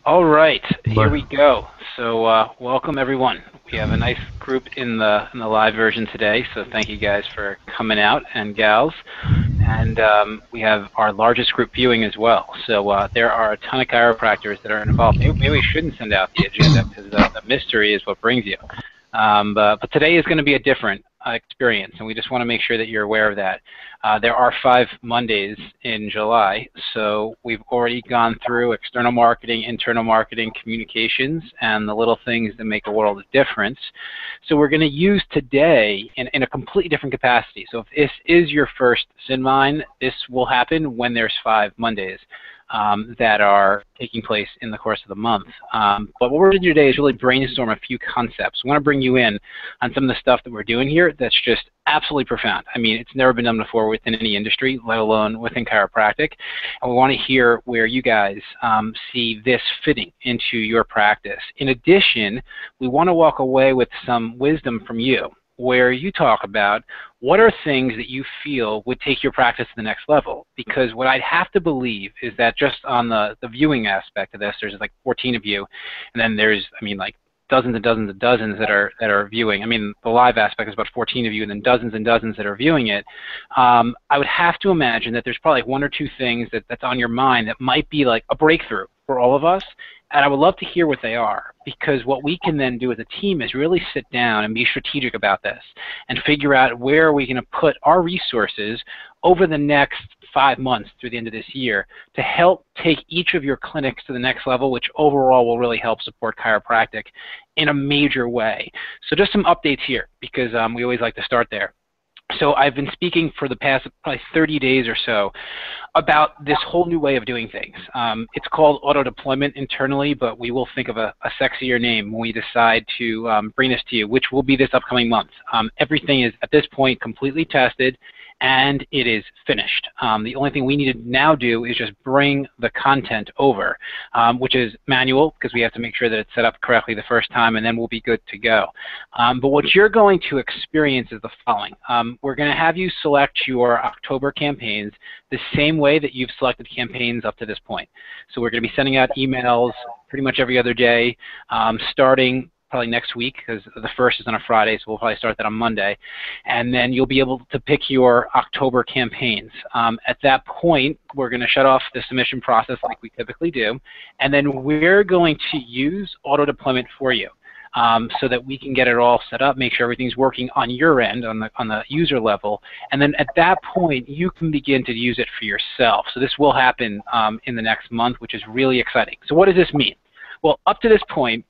All right, here But we go. So welcome everyone. We have a nice group in the live version today. So thank you guys for coming out and gals. And we have our largest group viewing as well. So there are a ton of chiropractors that are involved. Maybe we shouldn't send out the agenda because the mystery is what brings you. But today is going to be a different experience, and we just want to make sure that you're aware of that. There are 5 Mondays in July, so we've already gone through external marketing, internal marketing, communications, and the little things that make a world of difference. So we're going to use today in a completely different capacity. So if this is your first SynMind, this will happen when there's 5 Mondays. That are taking place in the course of the month. But what we're going to do today is really brainstorm a few concepts. We want to bring you in on some of the stuff that we're doing here that's just absolutely profound. I mean, it's never been done before within any industry, let alone within chiropractic. And we want to hear where you guys see this fitting into your practice. In addition, we want to walk away with some wisdom from you, where you talk about what are things that you feel would take your practice to the next level. Because what I'd have to believe is that just on the viewing aspect of this, there's like 14 of you, and then there's, I mean, like dozens and dozens and dozens that are viewing. I mean, the live aspect is about 14 of you, and then dozens and dozens that are viewing it. I would have to imagine that there's probably like 1 or 2 things that's on your mind that might be like a breakthrough for all of us. And I would love to hear what they are, because what we can then do as a team is really sit down and be strategic about this and figure out where are we going to put our resources over the next 5 months through the end of this year to help take each of your clinics to the next level, which overall will really help support chiropractic in a major way. So just some updates here, because we always like to start there. So I've been speaking for the past probably 30 days or so about this whole new way of doing things. It's called auto-deployment internally, but we will think of a sexier name when we decide to bring this to you, which will be this upcoming month. Everything is, at this point, completely tested, and it is finished. The only thing we need to now do is just bring the content over, which is manual, because we have to make sure that it's set up correctly the first time, and then we'll be good to go. But what you're going to experience is the following. We're going to have you select your October campaigns the same way that you've selected campaigns up to this point. So we're going to be sending out emails pretty much every other day, starting probably next week, because the first is on a Friday, so we'll probably start that on Monday. And then you'll be able to pick your October campaigns. At that point, we're going to shut off the submission process like we typically do, and then we're going to use auto-deployment for you. So that we can get it all set up, make sure everything's working on your end, on the user level, and then at that point you can begin to use it for yourself. So this will happen in the next month, which is really exciting. So what does this mean? Well, up to this point,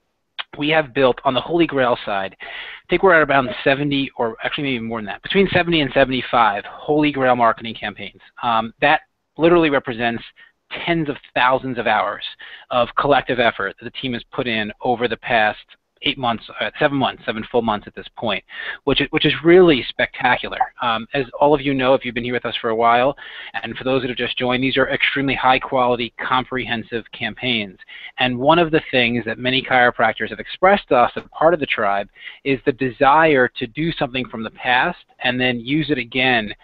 we have built on the Holy Grail side, I think we're at around 70, or actually maybe more than that, between 70 and 75 Holy Grail marketing campaigns. That literally represents tens of thousands of hours of collective effort that the team has put in over the past 7 full months at this point, which is really spectacular. As all of you know, if you've been here with us for a while, and for those that have just joined, these are extremely high quality, comprehensive campaigns. And one of the things that many chiropractors have expressed to us as part of the tribe is the desire to do something from the past and then use it again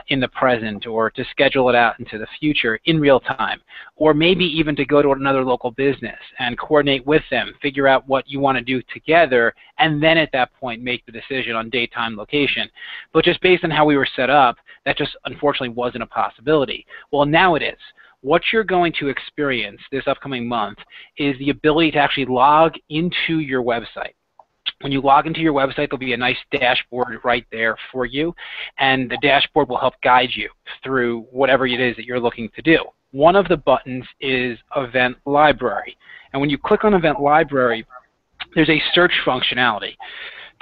in the present, or to schedule it out into the future in real time, or maybe even to go to another local business and coordinate with them, figure out what you want to do together, and then at that point make the decision on date, time, location. But just based on how we were set up, that just unfortunately wasn't a possibility. Well, now it is. What you're going to experience this upcoming month is the ability to actually log into your website. When you log into your website, there'll be a nice dashboard right there for you, and the dashboard will help guide you through whatever it is that you're looking to do. One of the buttons is Event Library, and when you click on Event Library, there's a search functionality.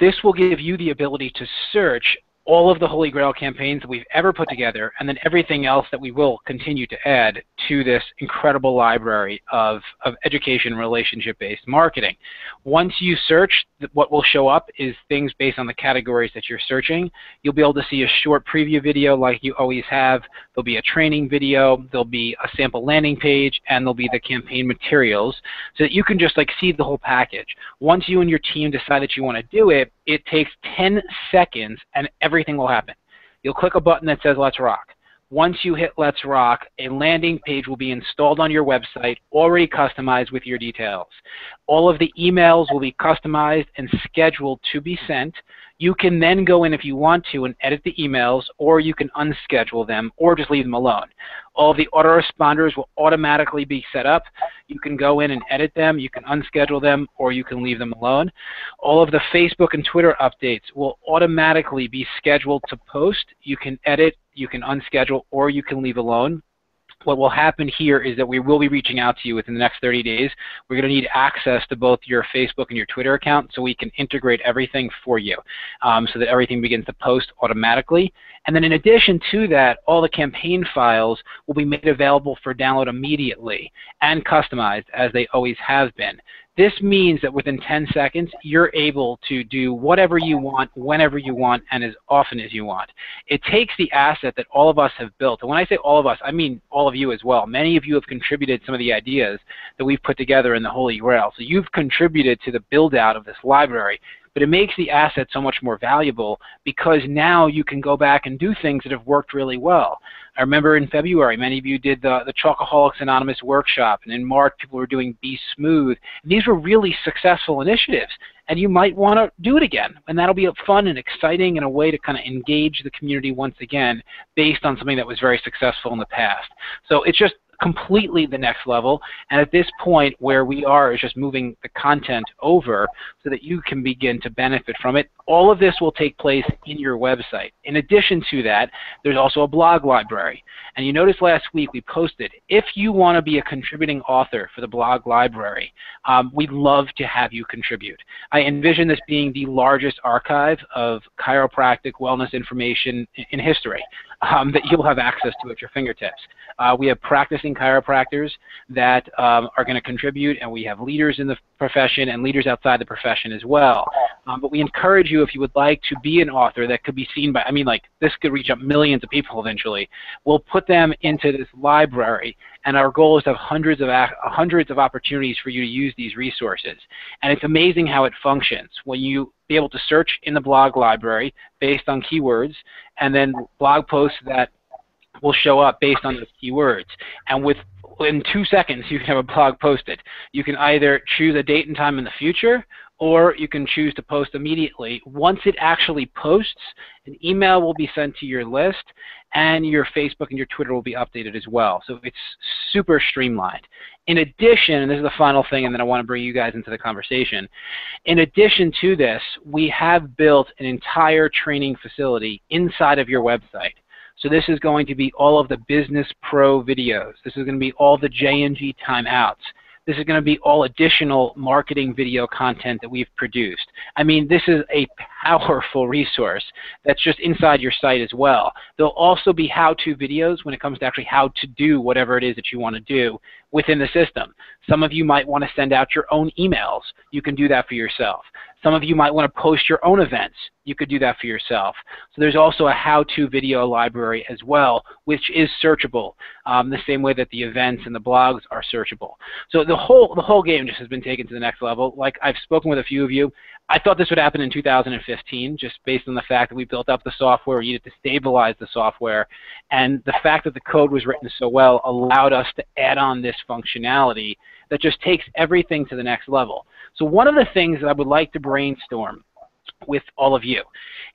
This will give you the ability to search all of the Holy Grail campaigns that we've ever put together, and then everything else that we will continue to add to this incredible library of education relationship-based marketing. Once you search, what will show up is things based on the categories that you're searching. You'll be able to see a short preview video like you always have. There'll be a training video, there'll be a sample landing page, and there'll be the campaign materials, so that you can just like see the whole package. Once you and your team decide that you want to do it, it takes 10 seconds and everything will happen. You'll click a button that says Let's Rock. once you hit Let's Rock, a landing page will be installed on your website, already customized with your details. All of the emails will be customized and scheduled to be sent. You can then go in if you want to and edit the emails, or you can unschedule them or just leave them alone. All of the autoresponders will automatically be set up. You can go in and edit them, you can unschedule them, or you can leave them alone. All of the Facebook and Twitter updates will automatically be scheduled to post. You can edit, you can unschedule, or you can leave alone. What will happen here is that we will be reaching out to you within the next 30 days. We're going to need access to both your Facebook and your Twitter account so we can integrate everything for you so that everything begins to post automatically. And then in addition to that, all the campaign files will be made available for download immediately and customized as they always have been. This means that within 10 seconds, you're able to do whatever you want, whenever you want, and as often as you want. It takes the asset that all of us have built, and when I say all of us, I mean all of you as well. Many of you have contributed some of the ideas that we've put together in the Holy Grail. So you've contributed to the build-out of this library, but it makes the asset so much more valuable because now you can go back and do things that have worked really well. I remember in February, many of you did the Chocoholics Anonymous workshop, and in March, people were doing Be Smooth. And these were really successful initiatives, and you might want to do it again. And that'll be fun and exciting and a way to kind of engage the community once again based on something that was very successful in the past. So it's just completely the next level, and at this point where we are is just moving the content over so that you can begin to benefit from it. All of this will take place in your website. In addition to that, there's also a blog library, and you noticed last week we posted, if you want to be a contributing author for the blog library, we'd love to have you contribute. I envision this being the largest archive of chiropractic wellness information in history that you'll have access to at your fingertips. We have practicing chiropractors that are going to contribute, and we have leaders in the profession and leaders outside the profession as well. But we encourage you, if you would like to be an author that could be seen by, I mean, like, this could reach up millions of people eventually. We'll put them into this library, and our goal is to have hundreds of opportunities for you to use these resources. And it's amazing how it functions. When you be able to search in the blog library based on keywords, and then blog posts that will show up based on those keywords. And in 2 seconds, you can have a blog posted. You can either choose a date and time in the future, or you can choose to post immediately. Once it actually posts, an email will be sent to your list, and your Facebook and your Twitter will be updated as well. So it's super streamlined. In addition, and this is the final thing, and then I want to bring you guys into the conversation. In addition to this, we have built an entire training facility inside of your website. So this is going to be all of the Business Pro videos. This is going to be all the J&G timeouts. This is going to be all additional marketing video content that we've produced. I mean, this is a powerful resource that's just inside your site as well. There'll also be how-to videos when it comes to actually how to do whatever it is that you want to do within the system. Some of you might want to send out your own emails. You can do that for yourself. Some of you might want to post your own events. You could do that for yourself. So there's also a how-to video library as well, which is searchable, the same way that the events and the blogs are searchable. So the whole game just has been taken to the next level. Like, I've spoken with a few of you. I thought this would happen in 2015, just based on the fact that we built up the software, we needed to stabilize the software, and the fact that the code was written so well allowed us to add on this functionality that just takes everything to the next level. So one of the things that I would like to brainstorm with all of you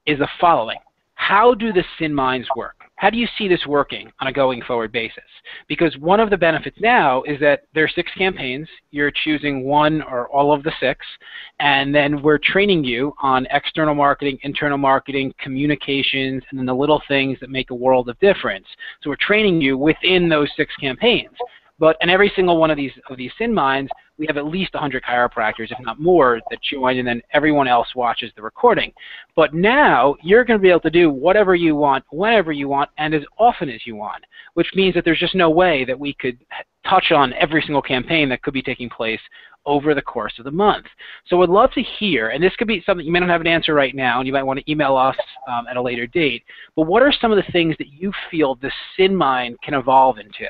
is the following. How do the SynMinds work? How do you see this working on a going forward basis? Because one of the benefits now is that there are 6 campaigns. You're choosing one or all of the 6, and then we're training you on external marketing, internal marketing, communications, and then the little things that make a world of difference. So we're training you within those 6 campaigns. But in every single one of these SynMinds, we have at least 100 chiropractors, if not more, that join, and then everyone else watches the recording. But now you're going to be able to do whatever you want, whenever you want, and as often as you want, which means that there's just no way that we could touch on every single campaign that could be taking place over the course of the month. So I'd love to hear, and this could be something you may not have an answer right now, and you might want to email us at a later date, but what are some of the things that you feel the SynMind can evolve into?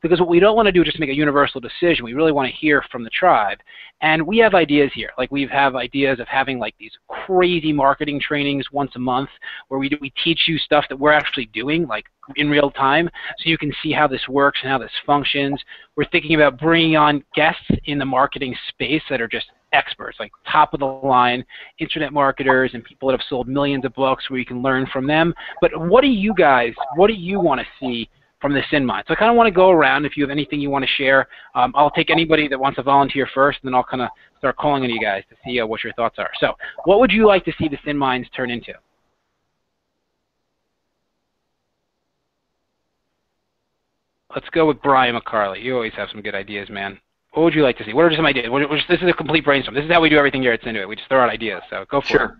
because what we don't want to do is just make a universal decision. We really want to hear from the tribe. And we have ideas here. Like we have ideas of having like these crazy marketing trainings once a month where we teach you stuff that we're actually doing like in real time so you can see how this works and how this functions. We're thinking about bringing on guests in the marketing space that are just experts, like top of the line internet marketers and people that have sold millions of books where you can learn from them. But what do you want to see from the SynMind? So I kind of want to go around. If you have anything you want to share, I'll take anybody that wants to volunteer first, and then I'll kind of start calling on you guys to see what your thoughts are. So what would you like to see the SynMinds turn into? Let's go with Brian McCarley. You always have some good ideas, man. What would you like to see? What are some ideas? This is a complete brainstorm. This is how we do everything here at SynMind. We just throw out ideas. So go for it.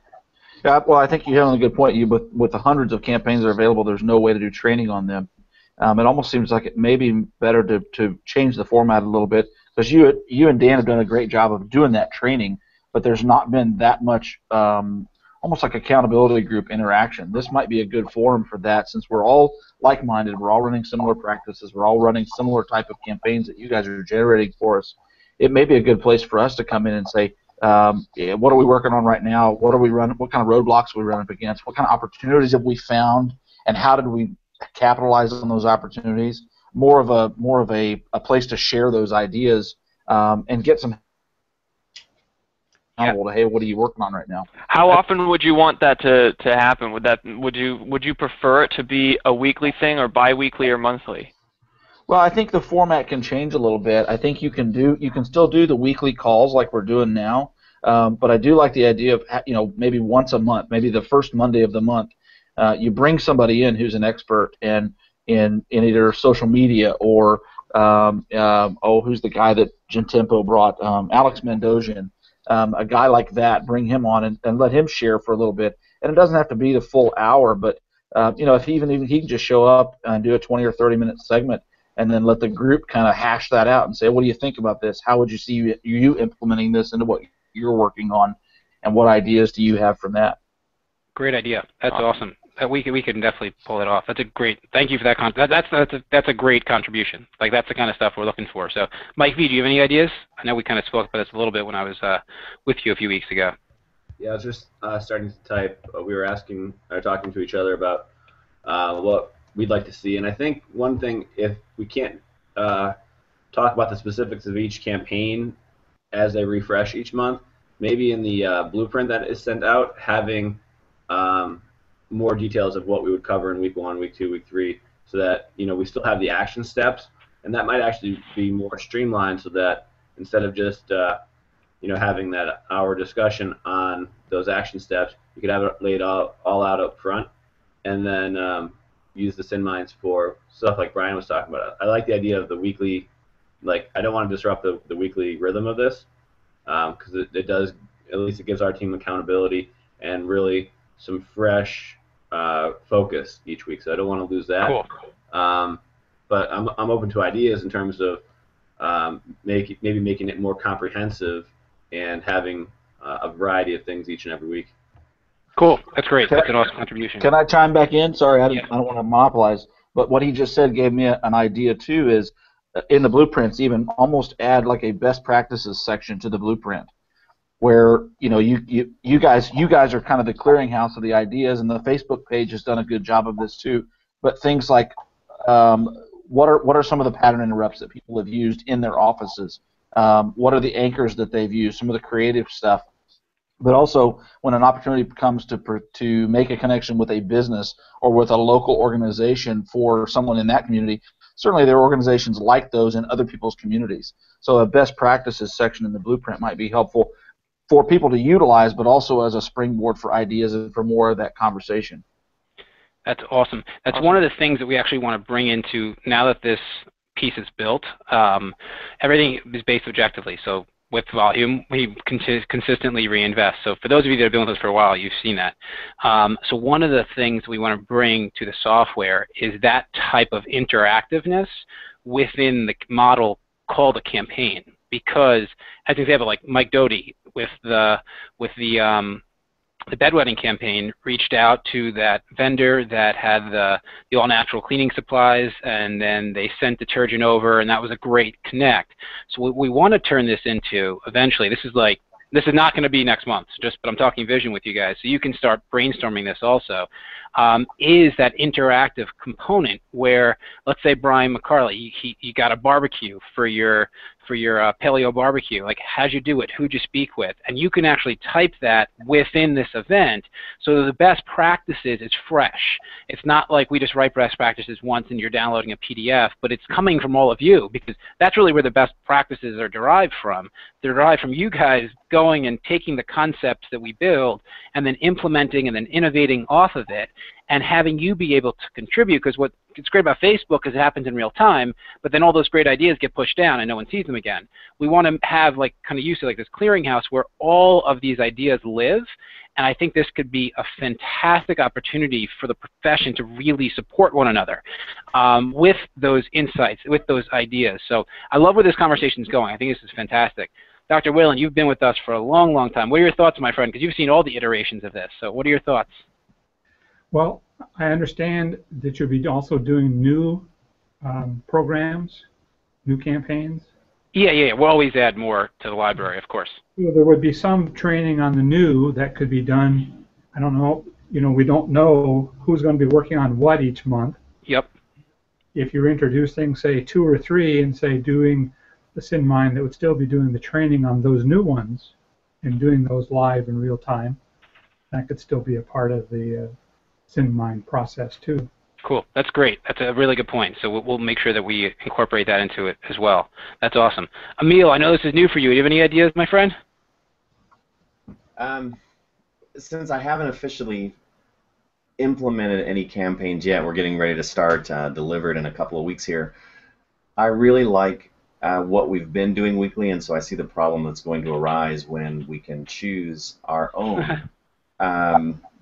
Yeah, well, I think you hit on a good point. With the hundreds of campaigns that are available, there's no way to do training on them. It almost seems like it may be better to change the format a little bit, because you and Dan have done a great job of doing that training, but there's not been that much almost like accountability group interaction. This might be a good forum for that, since we're all like-minded, we're all running similar practices, we're all running similar type of campaigns that you guys are generating for us. It may be a good place for us to come in and say, what are we working on right now? What are we running? What kind of roadblocks are we running up against? What kind of opportunities have we found, and how did we capitalize on those opportunities? More of a place to share those ideas and get some to, hey, what are you working on right now? How often would you want that to happen? Would you prefer it to be a weekly thing, or bi-weekly, or monthly? Well, I think the format can change a little bit. I think you can still do the weekly calls like we're doing now, but I do like the idea of maybe once a month, maybe the first Monday of the month, you bring somebody in who's an expert in either social media or who's the guy that Jim Tempo brought, Alex Mendozian. A guy like that, bring him on and let him share for a little bit. And it doesn't have to be the full hour, but if he can just show up and do a 20 or 30-minute segment, and then let the group kind of hash that out and say, what do you think about this? How would you see you implementing this into what you're working on, and what ideas do you have from that? Great idea. That's awesome. We can definitely pull it off. That's a great. Thank you for that. That's a great contribution. Like, that's the kind of stuff we're looking for. So, Mike V, do you have any ideas? I know we kind of spoke about this a little bit when I was with you a few weeks ago. Yeah, I was just starting to type. We were talking to each other about what we'd like to see, and I think one thing, if we can't talk about the specifics of each campaign as they refresh each month, maybe in the blueprint that is sent out, having more details of what we would cover in week 1, week 2, week 3, so that we still have the action steps, and that might actually be more streamlined, so that instead of just having that hour discussion on those action steps, you could have it laid all out up front, and then use the SynMinds for stuff like Brian was talking about. I like the idea of the weekly. Like, I don't want to disrupt the weekly rhythm of this, because it does, at least it gives our team accountability and really some fresh focus each week. So I don't want to lose that. Cool. But I'm open to ideas in terms of maybe making it more comprehensive and having a variety of things each and every week. Cool. That's great. That's an awesome contribution. Can I chime back in? Sorry, I don't want to monopolize. But what he just said gave me an idea too. Is in the blueprints, even almost add like a best practices section to the blueprint, where you guys are kind of the clearinghouse of the ideas, and the Facebook page has done a good job of this too. But things like what are some of the pattern interrupts that people have used in their offices? What are the anchors that they've used? Some of the creative stuff. But also, when an opportunity comes to make a connection with a business or with a local organization for someone in that community, certainly there are organizations like those in other people's communities. So a best practices section in the blueprint might be helpful for people to utilize, but also as a springboard for ideas and for more of that conversation. That's awesome. That's one of the things that we actually want to bring into, now that this piece is built. Everything is based objectively. So with volume, we consistently reinvest. So for those of you that have been with us for a while, you've seen that. So one of the things we want to bring to the software is that type of interactiveness within the model called a campaign. Because, as an example, like Mike Doty with the the bedwetting campaign reached out to that vendor that had the all-natural cleaning supplies, and then they sent detergent over, and that was a great connect. So what we want to turn this into eventually, this is not going to be next month, but I'm talking vision with you guys, so you can start brainstorming this also, is that interactive component where, let's say Brian McCarley, you got a barbecue for your paleo barbecue. Like, how'd you do it? Who'd you speak with? And you can actually type that within this event, so that the best practices is fresh. It's not like we just write best practices once and you're downloading a PDF, but it's coming from all of you, because that's really where the best practices are derived from. They're derived from you guys going and taking the concepts that we build and then implementing and then innovating off of it, and having you be able to contribute, because what's great about Facebook is it happens in real time, but then all those great ideas get pushed down and no one sees them again. We want to have, like, kind of used to like this clearinghouse where all of these ideas live, and I think this could be a fantastic opportunity for the profession to really support one another with those insights, with those ideas. So I love where this conversation is going. I think this is fantastic. Dr. Whalen, you've been with us for a long, long time. What are your thoughts, my friend? Because you've seen all the iterations of this. So what are your thoughts? Well, I understand that you'll be also doing new programs, new campaigns. Yeah. We'll always add more to the library, of course. So there would be some training on the new that could be done. I don't know. We don't know who's going to be working on what each month. Yep. If you're introducing, say, 2 or 3, and say doing the SynMind that would still be doing the training on those new ones and doing those live in real time, that could still be a part of the SynMind process too. Cool. That's great. That's a really good point. So we'll make sure that we incorporate that into it as well. That's awesome. Emil, I know this is new for you. Do you have any ideas, my friend? Since I haven't officially implemented any campaigns yet, we're getting ready to start delivered in a couple of weeks here. I really like what we've been doing weekly, and so I see the problem that's going to arise when we can choose our own.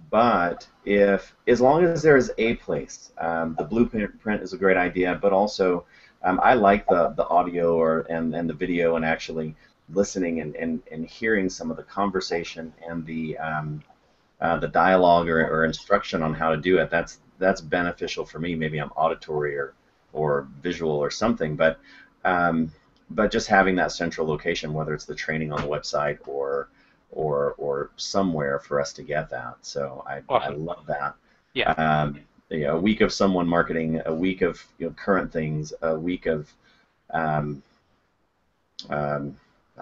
But as long as there is a place, the blueprint is a great idea, but also I like the audio and the video, and actually listening and hearing some of the conversation and the dialogue or instruction on how to do it. That's beneficial for me. Maybe I'm auditory or visual or something, but just having that central location, whether it's the training on the website or somewhere for us to get that. So Awesome. I love that. Yeah. A week of someone marketing, a week of current things, a week of I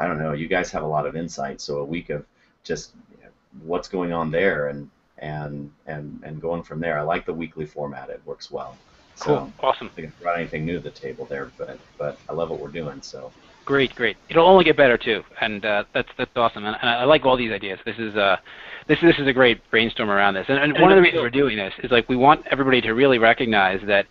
don't know. You guys have a lot of insight, so a week of just what's going on there and going from there. I like the weekly format. It works well. Cool. So Awesome. I haven't brought anything new to the table there, but I love what we're doing. So. Great. It'll only get better too, and that's awesome. And I like all these ideas. This is a great brainstorm around this. And one of the reasons we're doing this is, like, we want everybody to really recognize that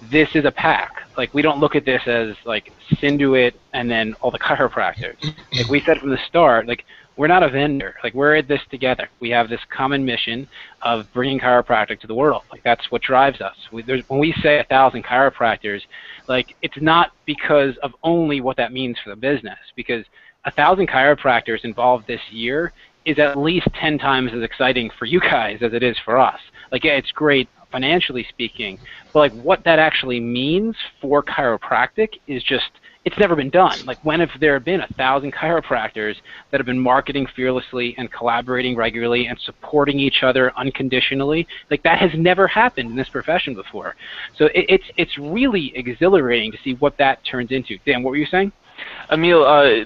this is a pack. Like, we don't look at this as like Synduit and then all the chiropractors. Like we said from the start, like, we're not a vendor. Like, we're in this together. We have this common mission of bringing chiropractic to the world. Like, that's what drives us. When we say 1,000 chiropractors, like, it's not because of only what that means for the business, because 1,000 chiropractors involved this year is at least 10 times as exciting for you guys as it is for us. Like, yeah, it's great financially speaking, but like what that actually means for chiropractic is just, it's never been done. Like, when have there been 1,000 chiropractors that have been marketing fearlessly and collaborating regularly and supporting each other unconditionally? Like, that has never happened in this profession before. So it's really exhilarating to see what that turns into. Dan, what were you saying? Emil,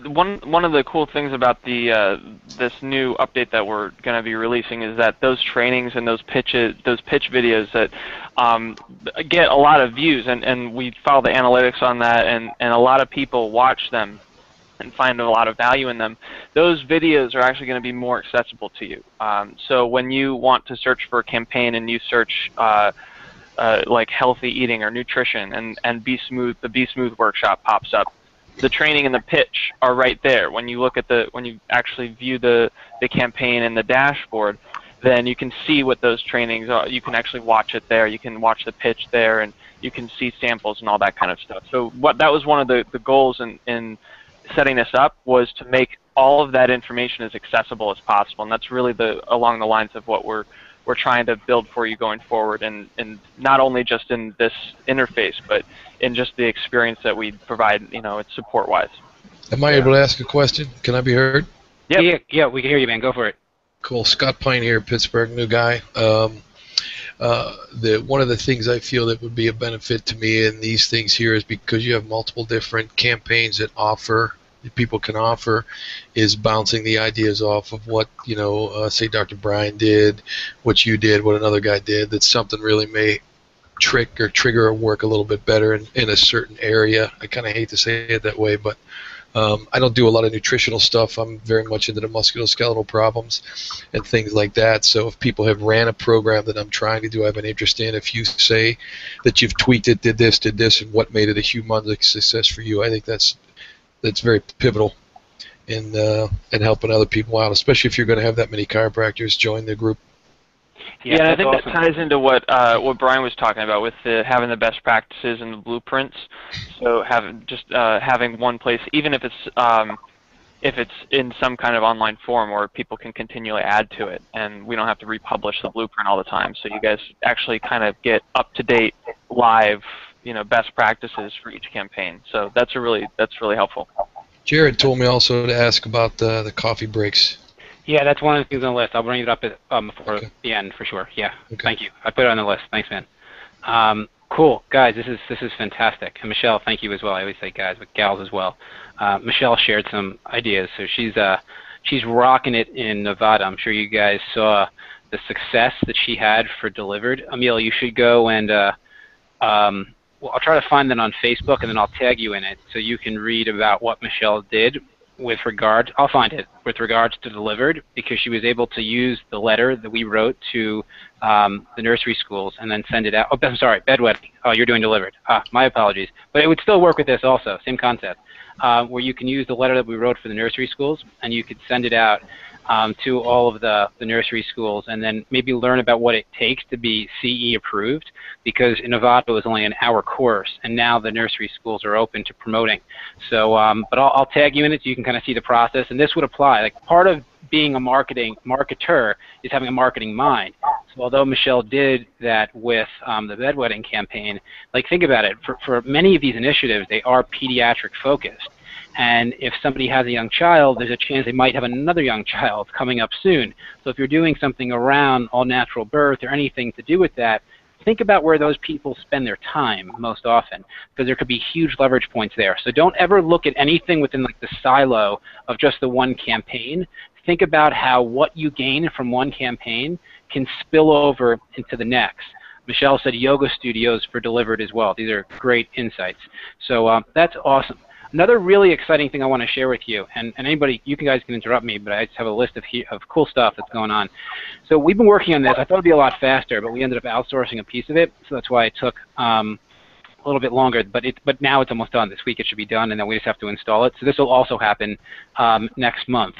one of the cool things about this new update that we're going to be releasing is that those trainings and those pitch videos that get a lot of views, and we follow the analytics on that, and a lot of people watch them and find a lot of value in them. Those videos are actually going to be more accessible to you. So when you want to search for a campaign and you search like healthy eating or nutrition, and the Be Smooth workshop pops up. The training and the pitch are right there. When you look at when you actually view the campaign and the dashboard, then you can see what those trainings are. You can actually watch it there. You can watch the pitch there, and you can see samples and all that kind of stuff. So that was one of the goals in setting this up was to make all of that information as accessible as possible, and that's really along the lines of what we're trying to build for you going forward, and not only just in this interface, but in just the experience that we provide, it's support-wise. Am I able to ask a question? Can I be heard? Yep. Yeah, we can hear you, man. Go for it. Cool. Scott Pine here, Pittsburgh, new guy. One of the things I feel that would be a benefit to me in these things here is because you have multiple different campaigns that people can offer, is bouncing the ideas off of what, say Dr. Brian did, what you did, what another guy did, that something really may trigger or work a little bit better in a certain area. I kind of hate to say it that way, but I don't do a lot of nutritional stuff. I'm very much into the musculoskeletal problems and things like that. So if people have ran a program that I'm trying to do, I have an interest in. If you say that you've tweaked it, did this, and what made it a humongous success for you, I think that's very pivotal in helping other people out, especially if you're going to have that many chiropractors join the group. Yeah, and I think that ties into what Brian was talking about with having the best practices and the blueprints. So having one place, even if it's in some kind of online form where people can continually add to it, and we don't have to republish the blueprint all the time. So you guys actually kind of get up to date, live, best practices for each campaign. So that's really helpful. Jared told me also to ask about the coffee breaks. Yeah, that's one of the things on the list. I'll bring it up before the end for sure. Yeah, okay. Thank you. I put it on the list. Thanks, man. Cool, guys. This is fantastic. And Michelle, thank you as well. I always say guys, but gals as well. Michelle shared some ideas, so she's rocking it in Nevada. I'm sure you guys saw the success that she had for Delivered. Emil, you should go and well, I'll try to find that on Facebook, and then I'll tag you in it so you can read about what Michelle did with regard. I'll find it with regards to Delivered, because she was able to use the letter that we wrote to the nursery schools and then send it out. Oh, I'm sorry, bedwetting. Oh, you're doing Delivered. My apologies. But it would still work with this also, same concept, where you can use the letter that we wrote for the nursery schools, and you could send it out to all of the nursery schools, and then maybe learn about what it takes to be CE approved, because in Nevada it was only an hour course, and now the nursery schools are open to promoting. So, but I'll tag you in it so you can kind of see the process, and this would apply. Like, part of being a marketer is having a marketing mind. So although Michelle did that with the bedwetting campaign, like, think about it, for many of these initiatives, they are pediatric focused. And if somebody has a young child, there's a chance they might have another young child coming up soon. So if you're doing something around all natural birth or anything to do with that, think about where those people spend their time most often, because there could be huge leverage points there. So don't ever look at anything within like the silo of just the one campaign. Think about how what you gain from one campaign can spill over into the next. Michelle said yoga studios for Delivered as well. These are great insights. So that's awesome. Another really exciting thing I want to share with you, and anybody, you guys can interrupt me, but I just have a list of cool stuff that's going on. So we've been working on this. I thought it would be a lot faster, but we ended up outsourcing a piece of it, so that's why it took a little bit longer, but now it's almost done. This week it should be done, and then we just have to install it. So this will also happen next month.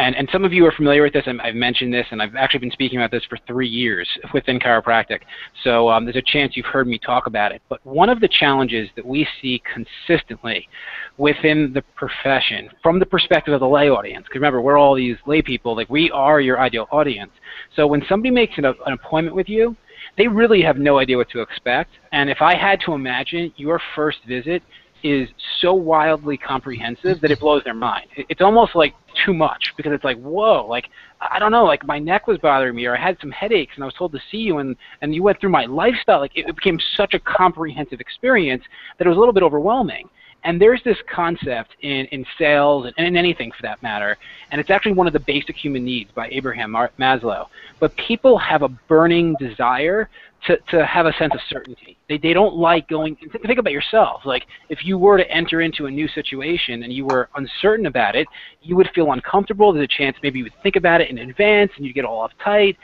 And some of you are familiar with this, and I've mentioned this, and I've actually been speaking about this for 3 years within chiropractic. So there's a chance you've heard me talk about it. But one of the challenges that we see consistently within the profession, from the perspective of the lay audience, because remember, we're all these lay people, like, we are your ideal audience. So when somebody makes an appointment with you, they really have no idea what to expect. And if I had to imagine, your first visit is so wildly comprehensive that it blows their mind. It's almost like too much, because it's like, whoa, like, I don't know, like, my neck was bothering me, or I had some headaches, and I was told to see you, and you went through my lifestyle. Like, it became such a comprehensive experience that it was a little bit overwhelming. And there's this concept in sales and in anything for that matter, and it's actually one of the basic human needs by Abraham Maslow. But people have a burning desire to have a sense of certainty. They don't like going, think about yourself. Like, if you were to enter into a new situation and you were uncertain about it, you would feel uncomfortable. There's a chance maybe you would think about it in advance and you get all uptight.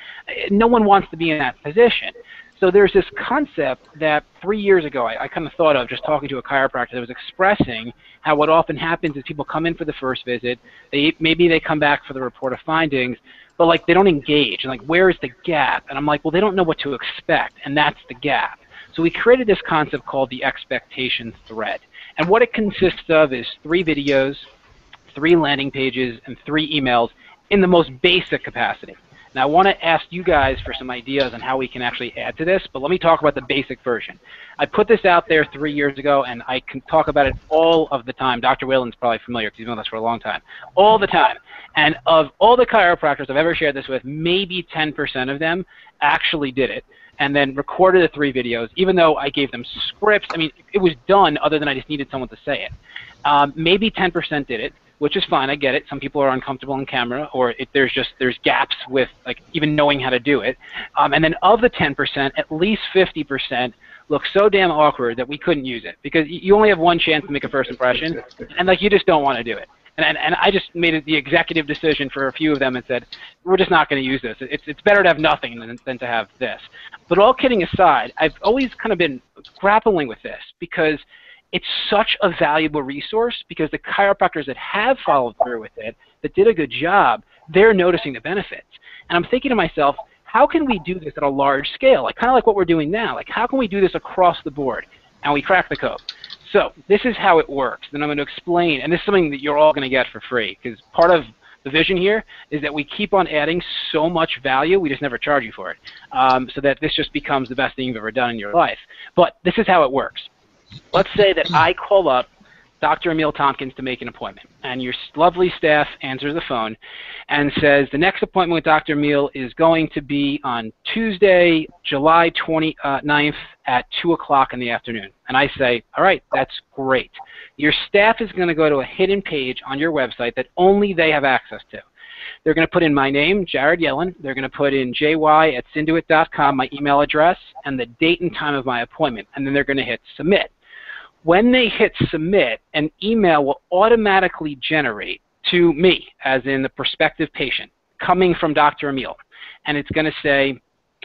No one wants to be in that position. So there's this concept that 3 years ago I kind of thought of just talking to a chiropractor that was expressing how what often happens is people come in for the first visit, maybe they come back for the report of findings, but like, they don't engage, and like, where's the gap? And I'm like, well, they don't know what to expect, and that's the gap. So we created this concept called the expectation thread. And what it consists of is 3 videos, 3 landing pages, and 3 emails in the most basic capacity. Now, I want to ask you guys for some ideas on how we can actually add to this, but let me talk about the basic version. I put this out there 3 years ago, and I can talk about it all of the time. Dr. Whalen's probably familiar because he's known this for a long time. All the time. And of all the chiropractors I've ever shared this with, maybe 10% of them actually did it and then recorded the 3 videos, even though I gave them scripts. I mean, it was done other than I just needed someone to say it. Maybe 10% did it, which is fine. I get it. Some people are uncomfortable on camera, or there's gaps with like even knowing how to do it. And then of the 10%, at least 50% look so damn awkward that we couldn't use it because you only have one chance to make a first impression, and like you just don't want to do it. And I just made it the executive decision for a few of them and said, we're just not going to use this. It's better to have nothing than to have this. But all kidding aside, I've always kind of been grappling with this because it's such a valuable resource because the chiropractors that have followed through with it, that did a good job, they're noticing the benefits. And I'm thinking to myself, how can we do this at a large scale? Like kind of like what we're doing now. Like how can we do this across the board? And we crack the code. So this is how it works. Then I'm going to explain, and this is something that you're all going to get for free because part of the vision here is that we keep on adding so much value, we just never charge you for it, so that this just becomes the best thing you've ever done in your life. But this is how it works. Let's say that I call up Dr. Emil Tompkins to make an appointment, and your lovely staff answers the phone and says, the next appointment with Dr. Emil is going to be on Tuesday, July 29th at 2 o'clock in the afternoon. And I say, all right, that's great. Your staff is going to go to a hidden page on your website that only they have access to. They're going to put in my name, Jared Yellen. They're going to put in jy@synduit.com, my email address, and the date and time of my appointment, and then they're going to hit submit. When they hit submit, an email will automatically generate to me, as in the prospective patient, coming from Dr. Emil. And it's going to say,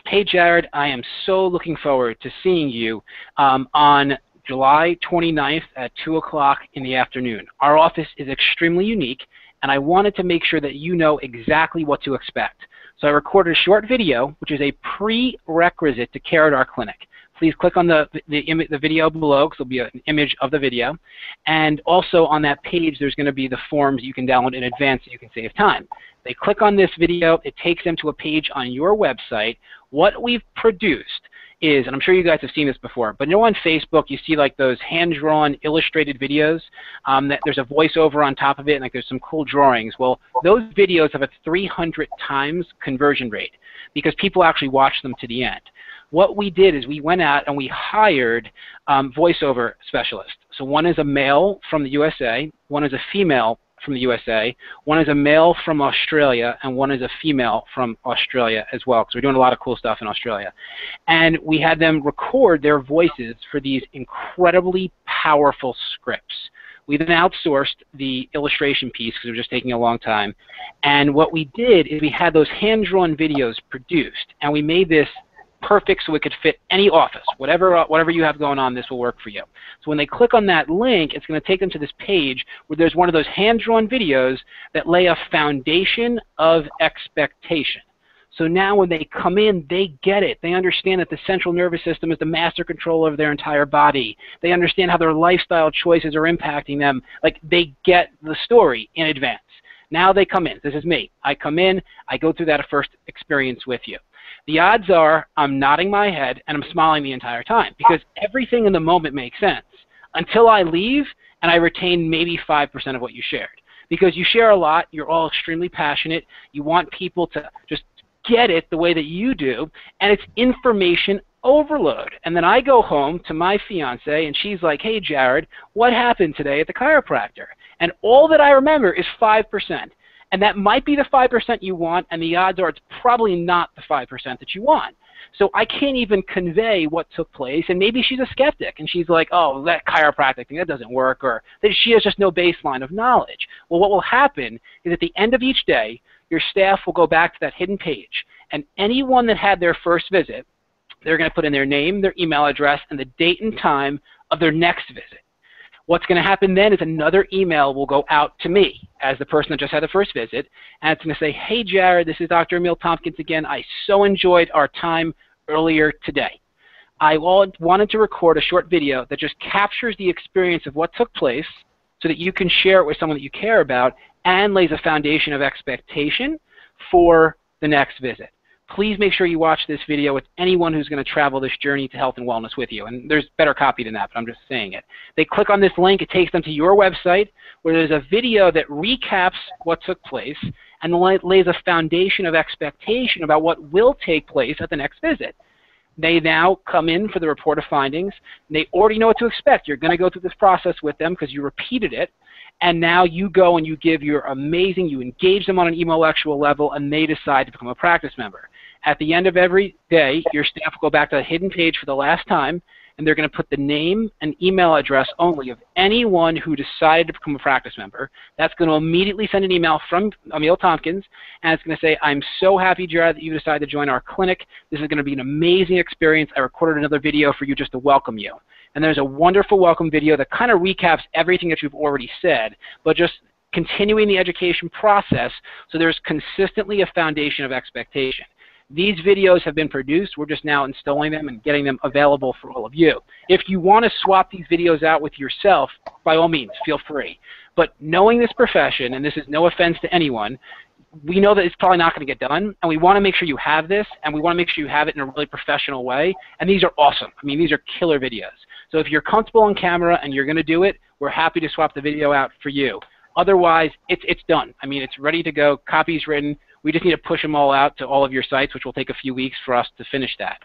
hey, Jared, I am so looking forward to seeing you on July 29th at 2 o'clock in the afternoon. Our office is extremely unique, and I wanted to make sure that you know exactly what to expect. So I recorded a short video, which is a prerequisite to care at our clinic. Please click on the video below because there'll be an image of the video. And also on that page, there's going to be the forms you can download in advance so you can save time. They click on this video. It takes them to a page on your website. What we've produced is, and I'm sure you guys have seen this before, but you know on Facebook you see like those hand-drawn illustrated videos that there's a voiceover on top of it and like there's some cool drawings. Well, those videos have a 300 times conversion rate because people actually watch them to the end. What we did is we went out and we hired voiceover specialists. So one is a male from the USA, one is a female from the USA, one is a male from Australia, and one is a female from Australia as well, because we're doing a lot of cool stuff in Australia. And we had them record their voices for these incredibly powerful scripts. We then outsourced the illustration piece because it was just taking a long time. And what we did is we had those hand-drawn videos produced, and we made this perfect so it could fit any office. Whatever you have going on, this will work for you. So when they click on that link, it's going to take them to this page where there's one of those hand-drawn videos that lay a foundation of expectation. So now when they come in, they get it. They understand that the central nervous system is the master controller of their entire body. They understand how their lifestyle choices are impacting them. Like, they get the story in advance. Now they come in. This is me. I come in. I go through that first experience with you. The odds are I'm nodding my head and I'm smiling the entire time because everything in the moment makes sense until I leave and I retain maybe 5% of what you shared. Because you share a lot, you're all extremely passionate, you want people to just get it the way that you do, and it's information overload. And then I go home to my fiance and she's like, hey Jared, what happened today at the chiropractor? And all that I remember is 5%. And that might be the 5% you want, and the odds are it's probably not the 5% that you want. So I can't even convey what took place, and maybe she's a skeptic, and she's like, oh, that chiropractic thing, that doesn't work, or that she has just no baseline of knowledge. Well, what will happen is at the end of each day, your staff will go back to that hidden page, and anyone that had their first visit, they're going to put in their name, their email address, and the date and time of their next visit. What's going to happen then is another email will go out to me as the person that just had the first visit, and it's going to say, hey Jared, this is Dr. Emil Tompkins again. I so enjoyed our time earlier today. I wanted to record a short video that just captures the experience of what took place so that you can share it with someone that you care about and lays a foundation of expectation for the next visit. Please make sure you watch this video with anyone who's going to travel this journey to health and wellness with you. And there's better copy than that, but I'm just saying it. They click on this link, it takes them to your website where there's a video that recaps what took place and lays a foundation of expectation about what will take place at the next visit. They now come in for the report of findings. They already know what to expect. You're going to go through this process with them because you repeated it. And now you go and you give your amazing, you engage them on an intellectual level, and they decide to become a practice member. At the end of every day, your staff will go back to the hidden page for the last time, and they're going to put the name and email address only of anyone who decided to become a practice member. That's going to immediately send an email from Emil Tompkins, and it's going to say, I'm so happy, Jared, that you decided to join our clinic. This is going to be an amazing experience. I recorded another video for you just to welcome you. And there's a wonderful welcome video that kind of recaps everything that you've already said, but just continuing the education process so there's consistently a foundation of expectation. These videos have been produced. We're just now installing them and getting them available for all of you. If you want to swap these videos out with yourself, by all means, feel free. But knowing this profession, and this is no offense to anyone, we know that it's probably not going to get done, and we want to make sure you have this, and we want to make sure you have it in a really professional way, and these are awesome. I mean, these are killer videos. So if you're comfortable on camera and you're going to do it, we're happy to swap the video out for you. Otherwise, it's done. I mean, it's ready to go. Copy's written. We just need to push them all out to all of your sites, which will take a few weeks for us to finish that.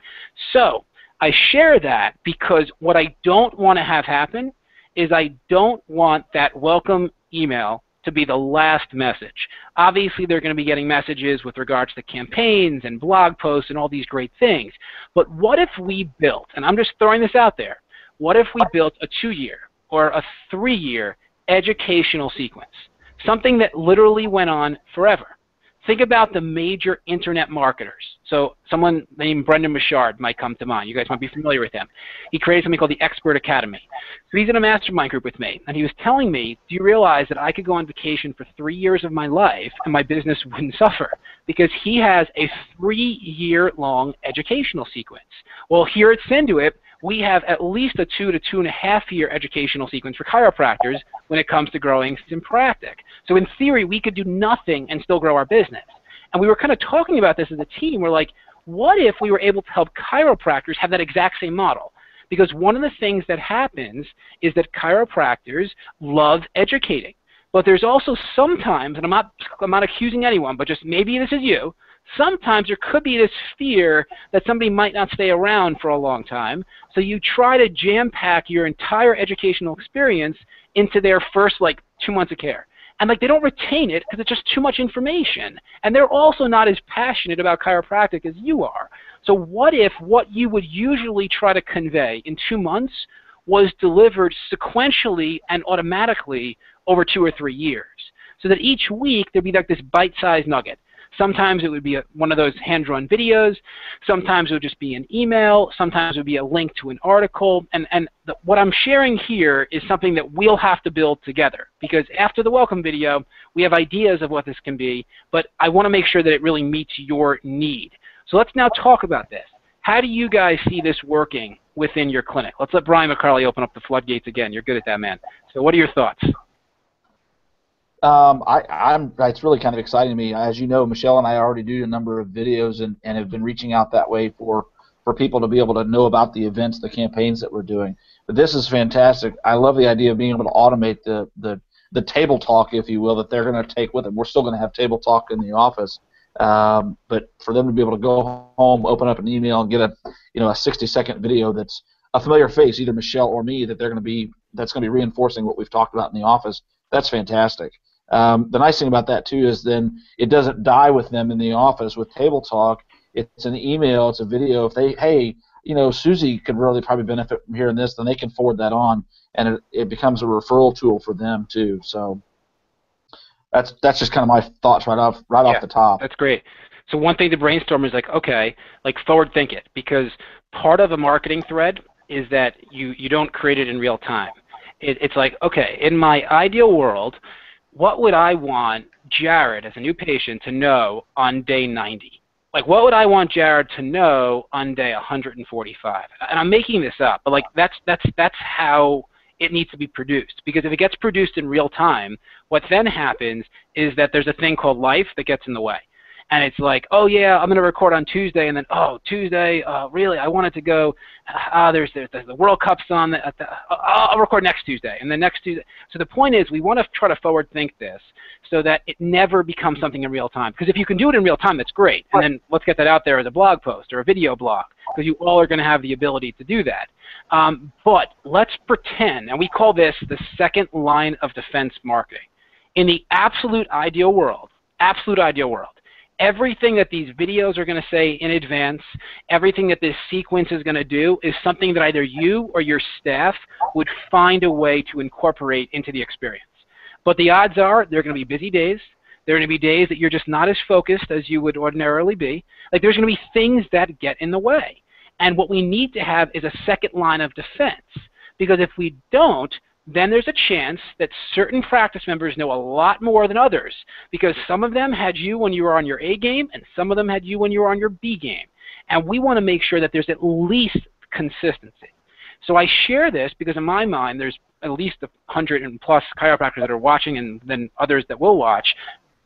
So I share that because what I don't want to have happen is I don't want that welcome email to be the last message. Obviously, they're going to be getting messages with regards to campaigns and blog posts and all these great things. But what if we built, and I'm just throwing this out there, what if we built a 2-year or a 3-year educational sequence, something that literally went on forever? Think about the major internet marketers. So someone named Brendan Bouchard might come to mind. You guys might be familiar with him. He created something called the Expert Academy. So he's in a mastermind group with me, and he was telling me, do you realize that I could go on vacation for 3 years of my life and my business wouldn't suffer? Because he has a 3-year-long educational sequence. Well, here at Synduit, we have at least a 2 to 2.5-year educational sequence for chiropractors when it comes to growing Synpractic. So in theory, we could do nothing and still grow our business. And we were kind of talking about this as a team. We're like, what if we were able to help chiropractors have that exact same model? Because one of the things that happens is that chiropractors love educating. But there's also sometimes, and I'm not accusing anyone, but just maybe this is you, sometimes there could be this fear that somebody might not stay around for a long time, so you try to jam-pack your entire educational experience into their first, 2 months of care. And, they don't retain it because it's just too much information. And they're also not as passionate about chiropractic as you are. So what if what you would usually try to convey in 2 months was delivered sequentially and automatically over 2 or 3 years? So that each week there'd be this bite-sized nugget. Sometimes it would be one of those hand-drawn videos. Sometimes it would just be an email. Sometimes it would be a link to an article. And what I'm sharing here is something that we'll have to build together. Because after the welcome video, we have ideas of what this can be, but I want to make sure that it really meets your need. So let's now talk about this. How do you guys see this working within your clinic? Let's let Brian McCarley open up the floodgates again. You're good at that, man. So what are your thoughts? It's really kind of exciting to me. As you know, Michelle and I already do a number of videos and have been reaching out that way for people to be able to know about the events, the campaigns that we're doing. But this is fantastic. I love the idea of being able to automate the table talk, if you will, that they're going to take with them. We're still going to have table talk in the office, but for them to be able to go home, open up an email, and get a 60-second video that's a familiar face, either Michelle or me, that's going to be reinforcing what we've talked about in the office. That's fantastic. The nice thing about that, too, is then it doesn't die with them in the office with table talk. It's an email, it's a video. If they, hey, Susie could really probably benefit from hearing this, then they can forward that on, and it becomes a referral tool for them, too. So that's just kind of my thoughts right off the top. That's great. So one thing to brainstorm is okay, forward think it, because part of a marketing thread is that you don't create it in real time. It's okay, in my ideal world, what would I want Jared, as a new patient, to know on day 90? Like, what would I want Jared to know on day 145? And I'm making this up, but like that's how it needs to be produced. Because if it gets produced in real time, what then happens is that there's a thing called life that gets in the way. And it's like, oh yeah, I'm going to record on Tuesday, and then Tuesday, really, I wanted to go. There's the World Cup's on. I'll record next Tuesday, and then next Tuesday. So the point is, we want to try to forward think this so that it never becomes something in real time. Because if you can do it in real time, that's great. And then let's get that out there as a blog post or a video blog, because you all are going to have the ability to do that. But let's pretend, and we call this the second line of defense marketing. In the absolute ideal world, everything that these videos are going to say in advance, everything that this sequence is going to do is something that either you or your staff would find a way to incorporate into the experience. But the odds are there are going to be busy days. There are going to be days that you're just not as focused as you would ordinarily be. Like, there's going to be things that get in the way. And what we need to have is a second line of defense. Because if we don't, then there's a chance that certain practice members know a lot more than others, because some of them had you when you were on your A game, and some of them had you when you were on your B game. And we want to make sure that there's at least consistency. So I share this because in my mind, there's at least 100 and plus chiropractors that are watching, and then others that will watch.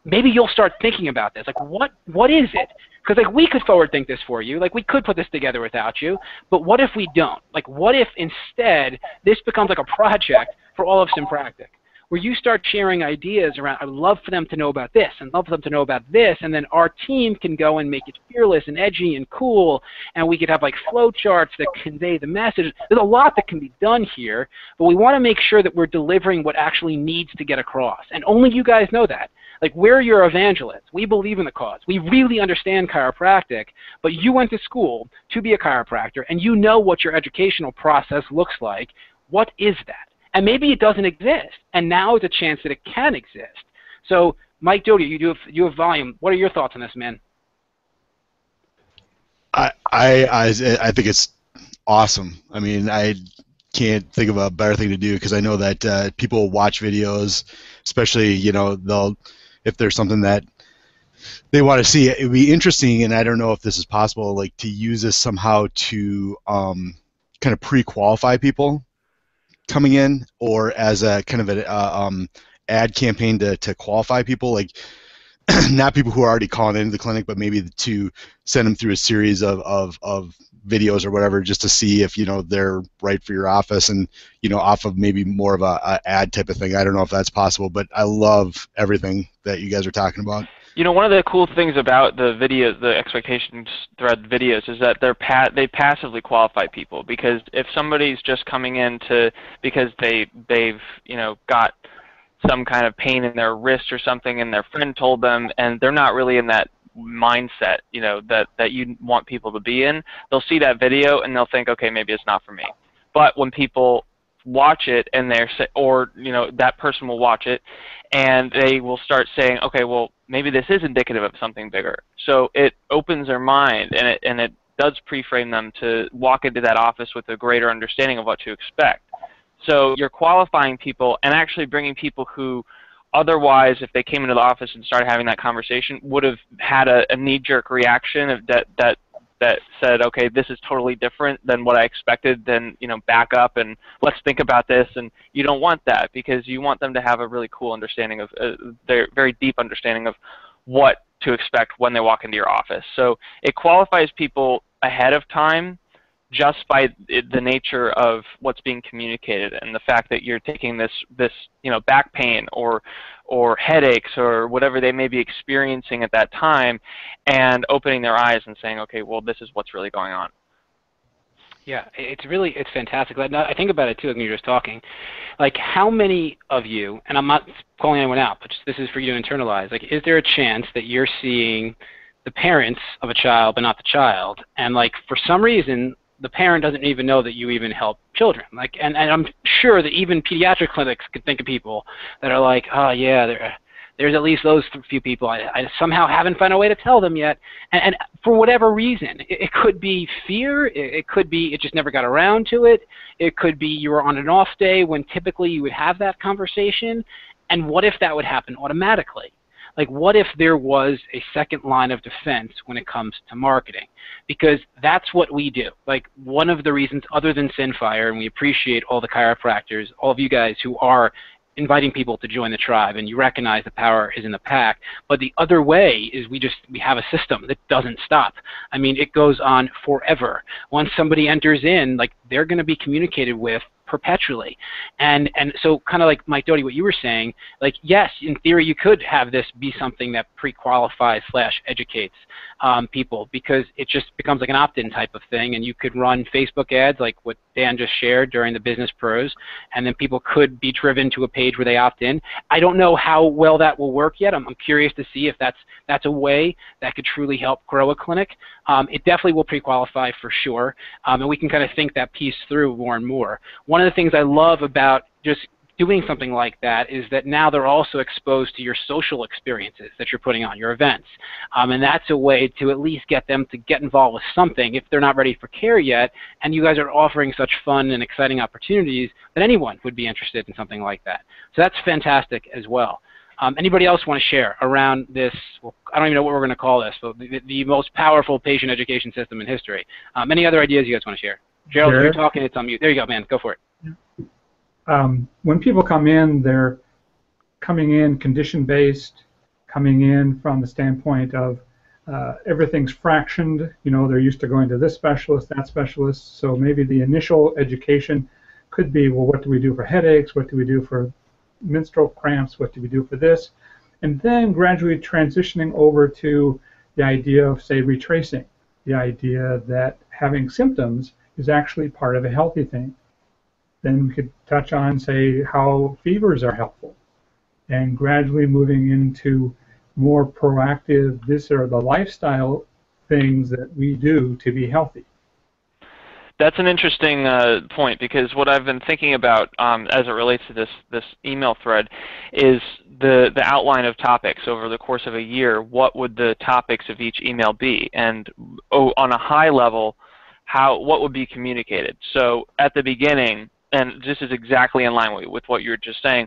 Maybe you'll start thinking about this. Like, what is it? Because like, we could forward think this for you. Like, we could put this together without you. But what if we don't? Like, what if instead this becomes like a project for all of SynPractic, where you start sharing ideas around, I'd love for them to know about this, and love for them to know about this, and then our team can go and make it fearless and edgy and cool, and we could have like flow charts that convey the message. There's a lot that can be done here, but we want to make sure that we're delivering what actually needs to get across. And only you guys know that. Like, we're your evangelists. We believe in the cause. We really understand chiropractic, but you went to school to be a chiropractor, and you know what your educational process looks like. What is that? And maybe it doesn't exist, and now is a chance that it can exist. So, Mike Doty, you have volume. What are your thoughts on this, man? I think it's awesome. I mean, I can't think of a better thing to do, because I know that people watch videos, especially, you know, if there's something that they want to see. It would be interesting, and I don't know if this is possible, like to use this somehow to kind of pre-qualify people coming in, or as a kind of an ad campaign to qualify people, like not people who are already calling into the clinic, but maybe to send them through a series of videos or whatever, just to see if, you know, they're right for your office, and, you know, off of maybe more of a ad type of thing. I don't know if that's possible, but I love everything that you guys are talking about. You know, one of the cool things about the videos, the expectations thread videos, is that they passively qualify people, because if somebody's just coming in because they've you know, got some kind of pain in their wrist or something, and their friend told them, and they're not really in that mindset, you know, that you want people to be in, they'll see that video and they'll think, okay, maybe it's not for me. But when people watch it, and or, you know, that person will watch it and they will start saying, okay, well, maybe this is indicative of something bigger. So it opens their mind, and it does pre-frame them to walk into that office with a greater understanding of what to expect. So you're qualifying people and actually bringing people who otherwise, if they came into the office and started having that conversation, would have had a knee-jerk reaction that said, okay, this is totally different than what I expected, then, you know, back up and let's think about this. And you don't want that, because you want them to have a really cool understanding of, their very deep understanding of what to expect when they walk into your office. So it qualifies people ahead of time, just by the nature of what's being communicated, and the fact that you're taking this you know, back pain or headaches or whatever they may be experiencing at that time, and opening their eyes and saying, okay, well, this is what's really going on. Yeah, it's fantastic. I think about it too, when you're just talking. Like, how many of you, and I'm not calling anyone out, but this is for you to internalize, like, is there a chance that you're seeing the parents of a child but not the child, and like, for some reason, the parent doesn't even know that you even help children. Like, and I'm sure that even pediatric clinics could think of people that are like, oh yeah, there's at least those few people. I somehow haven't found a way to tell them yet. And for whatever reason, it could be fear. It could be it just never got around to it. It could be you were on an off day when typically you would have that conversation. And what if that would happen automatically? Like, what if there was a second line of defense when it comes to marketing? Because that's what we do. Like, one of the reasons, other than SynFire, and we appreciate all the chiropractors, all of you guys who are inviting people to join the tribe, and you recognize the power is in the pack. But the other way is we have a system that doesn't stop. I mean, it goes on forever. Once somebody enters in, like, they're going to be communicated with perpetually. And so kind of like Mike Doty, what you were saying, like, yes, in theory you could have this be something that pre-qualifies / educates people, because it just becomes like an opt-in type of thing, and you could run Facebook ads like what Dan just shared during the Business Pros, and then people could be driven to a page where they opt in. I don't know how well that will work yet. I'm curious to see if that's a way that could truly help grow a clinic. It definitely will pre-qualify for sure, and we can kind of think that piece through more and more. One of the things I love about just doing something like that is that now they're also exposed to your social experiences that you're putting on, your events. And that's a way to at least get them to get involved with something if they're not ready for care yet, and you guys are offering such fun and exciting opportunities that anyone would be interested in something like that. So that's fantastic as well. Anybody else want to share around this? Well, I don't even know what we're going to call this, but the most powerful patient education system in history. Any other ideas you guys want to share? Gerald, if you're talking, it's on mute. There you go, man. Go for it. When people come in, they're coming in condition-based, coming in from the standpoint of everything's fractioned. You know, they're used to going to this specialist, that specialist. So maybe the initial education could be, well, what do we do for headaches? What do we do for menstrual cramps? What do we do for this? And then gradually transitioning over to the idea of, say, retracing, the idea that having symptoms is actually part of a healthy thing. Then we could touch on, say, how fevers are helpful, and gradually moving into more proactive, this are the lifestyle things that we do to be healthy. That's an interesting point, because what I've been thinking about as it relates to this email thread is the outline of topics over the course of a year. What would the topics of each email be? And on a high level, what would be communicated? So at the beginning, and this is exactly in line with what you were just saying,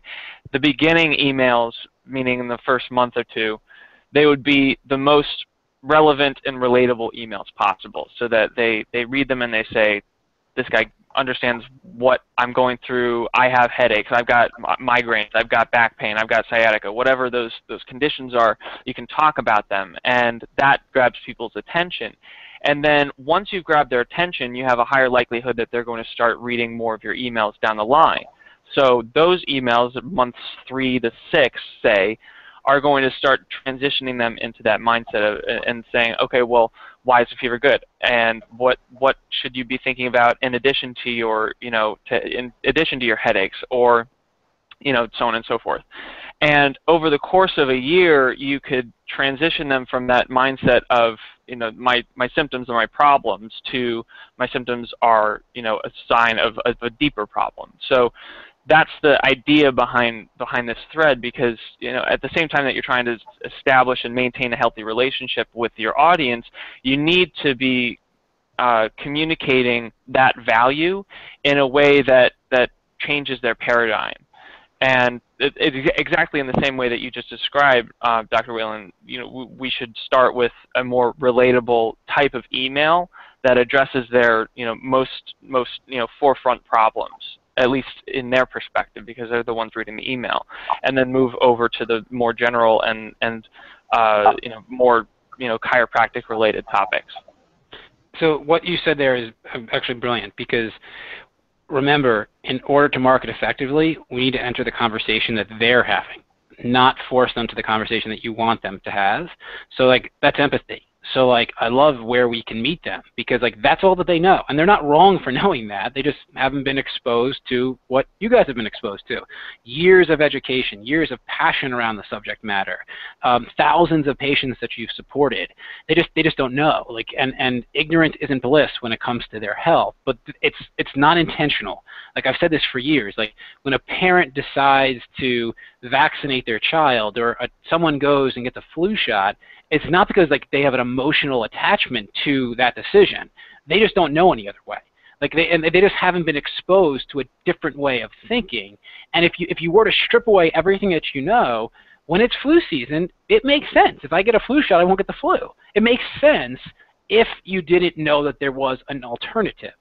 the beginning emails, meaning in the first month or two, they would be the most relevant and relatable emails possible, so that they read them and they say, this guy understands what I'm going through. I have headaches, I've got migraines, I've got back pain, I've got sciatica, whatever those conditions are, you can talk about them, and that grabs people's attention. And then once you've grabbed their attention, you have a higher likelihood that they're going to start reading more of your emails down the line. So those emails at months 3 to 6, say, are going to start transitioning them into that mindset and saying, okay, well, why is the fever good? And what should you be thinking about in addition to your, in addition to your headaches, or, so on and so forth. And over the course of a year, you could transition them from that mindset of, my symptoms are my problems, to my symptoms are, a sign of a deeper problem. So that's the idea behind this thread, because at the same time that you're trying to establish and maintain a healthy relationship with your audience, you need to be communicating that value in a way that changes their paradigm. And exactly in the same way that you just described, Dr. Whalen, we should start with a more relatable type of email that addresses their most forefront problems, at least in their perspective, because they're the ones reading the email, and then move over to the more general and more chiropractic related topics. So what you said there is actually brilliant, because remember, in order to market effectively, we need to enter the conversation that they're having, not force them to the conversation that you want them to have. So, like, that's empathy. So, like, I love where we can meet them, because, like, that's all that they know. And they're not wrong for knowing that. They just haven't been exposed to what you guys have been exposed to. Years of education, years of passion around the subject matter, thousands of patients that you've supported. They just don't know. Like, and ignorance isn't bliss when it comes to their health, but it's not intentional. Like, I've said this for years. Like, when a parent decides to vaccinate their child, or someone goes and gets a flu shot, it's not because, like, they have an emotional attachment to that decision. They just don't know any other way. Like, they just haven't been exposed to a different way of thinking. And if you were to strip away everything that you know, When it's flu season, it makes sense. If I get a flu shot, I won't get the flu. It makes sense if you didn't know that there was an alternative.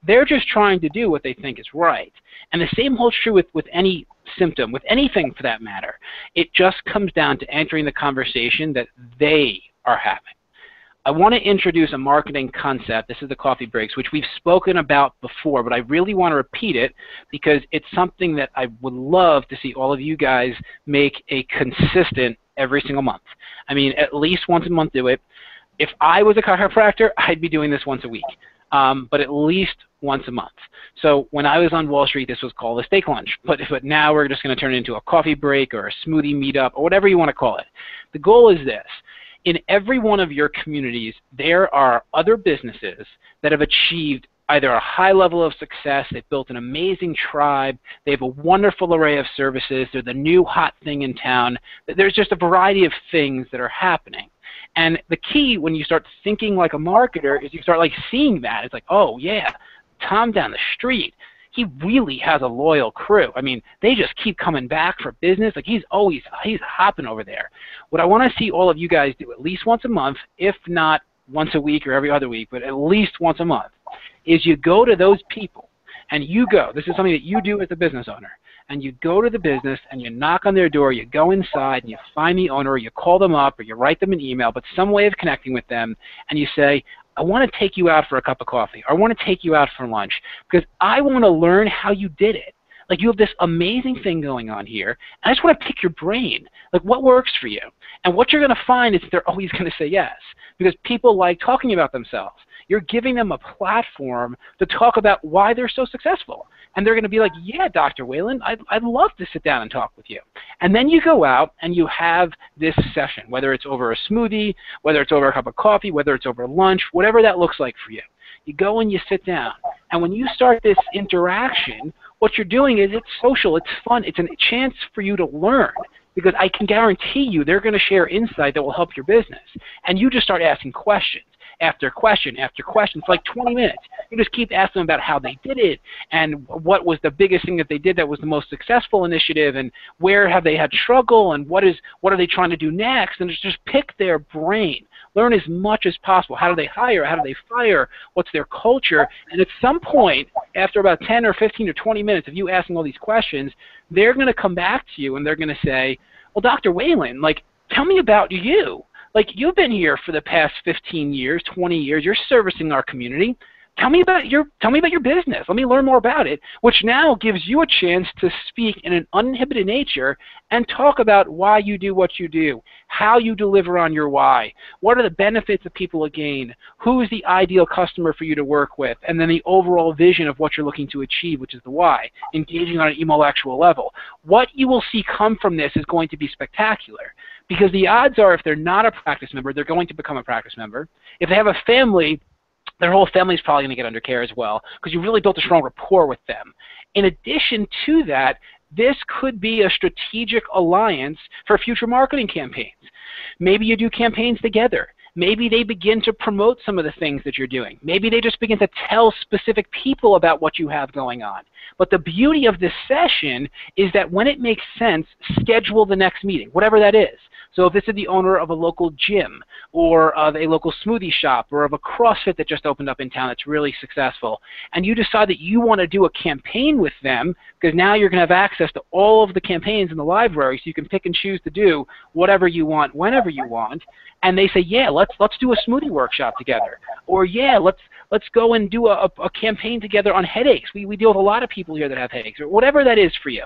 They're just trying to do what they think is right. And the same holds true with any symptom, with anything for that matter. It just comes down to entering the conversation that they are having. I want to introduce a marketing concept. This is the coffee breaks, which we've spoken about before, but I really want to repeat it because it's something that I would love to see all of you guys make a consistent every single month. I mean, at least once a month do it. If I was a chiropractor, I'd be doing this once a week, but at least once a month. So when I was on Wall Street, this was called a steak lunch, but now we're just going to turn it into a coffee break or a smoothie meetup or whatever you want to call it. The goal is this. In every one of your communities, there are other businesses that have achieved either a high level of success, they've built an amazing tribe, they have a wonderful array of services, they're the new hot thing in town. There's just a variety of things that are happening. And the key when you start thinking like a marketer is you start like seeing that. It's like, oh yeah, Tom down the street, he really has a loyal crew. I mean, they just keep coming back for business. Like he's hopping over there. What I want to see all of you guys do at least once a month, if not once a week or every other week, but at least once a month, is you go to those people and you go. This is something that you do as a business owner. And you go to the business and you knock on their door, you go inside and you find the owner, or you call them up or you write them an email, but some way of connecting with them, and you say, I want to take you out for a cup of coffee, or I want to take you out for lunch, because I want to learn how you did it. Like, you have this amazing thing going on here, and I just want to pick your brain. Like, what works for you? And what you're going to find is they're always going to say yes, because people like talking about themselves. You're giving them a platform to talk about why they're so successful. And they're going to be like, yeah, Dr. Whalen, I'd love to sit down and talk with you. And then you go out and you have this session, whether it's over a smoothie, whether it's over a cup of coffee, whether it's over lunch, whatever that looks like for you. You go and you sit down. And when you start this interaction, what you're doing is it's social, it's fun, it's a chance for you to learn. Because I can guarantee you they're going to share insight that will help your business. And you just start asking questions after question after question. It's like 20 minutes. You just keep asking them about how they did it and what was the biggest thing that they did that was the most successful initiative, and where have they had struggle, and what are they trying to do next, and just pick their brain. Learn as much as possible. How do they hire? How do they fire? What's their culture? And at some point, after about 10 or 15 or 20 minutes of you asking all these questions, they're going to come back to you and they're going to say, well, Dr. Whalen, like, tell me about you. Like, you've been here for the past 15 years, 20 years. You're servicing our community. Tell me about your business. Let me learn more about it, which now gives you a chance to speak in an uninhibited nature and talk about why you do what you do, how you deliver on your why, what are the benefits that people will gain, who is the ideal customer for you to work with, and then the overall vision of what you're looking to achieve, which is the why, engaging on an intellectual level. What you will see come from this is going to be spectacular, because the odds are if they're not a practice member, they're going to become a practice member. If they have a family, their whole family is probably going to get under care as well, because you really built a strong rapport with them. In addition to that, this could be a strategic alliance for future marketing campaigns. Maybe you do campaigns together. Maybe they begin to promote some of the things that you're doing. Maybe they just begin to tell specific people about what you have going on. But the beauty of this session is that when it makes sense, schedule the next meeting, whatever that is. So if this is the owner of a local gym or of a local smoothie shop or of a CrossFit that just opened up in town that's really successful, and you decide that you want to do a campaign with them, because now you're going to have access to all of the campaigns in the library, so you can pick and choose to do whatever you want, whenever you want, and they say, yeah, let's do a smoothie workshop together. Or yeah, let's go and do a campaign together on headaches. We deal with a lot of people here that have headaches, or whatever that is for you.